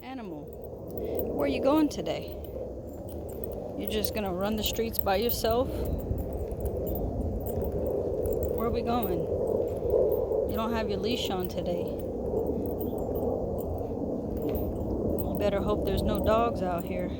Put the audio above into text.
animal. Where are you going today? You're just gonna run the streets by yourself? Where are we going? You don't have your leash on today. You better hope there's no dogs out here.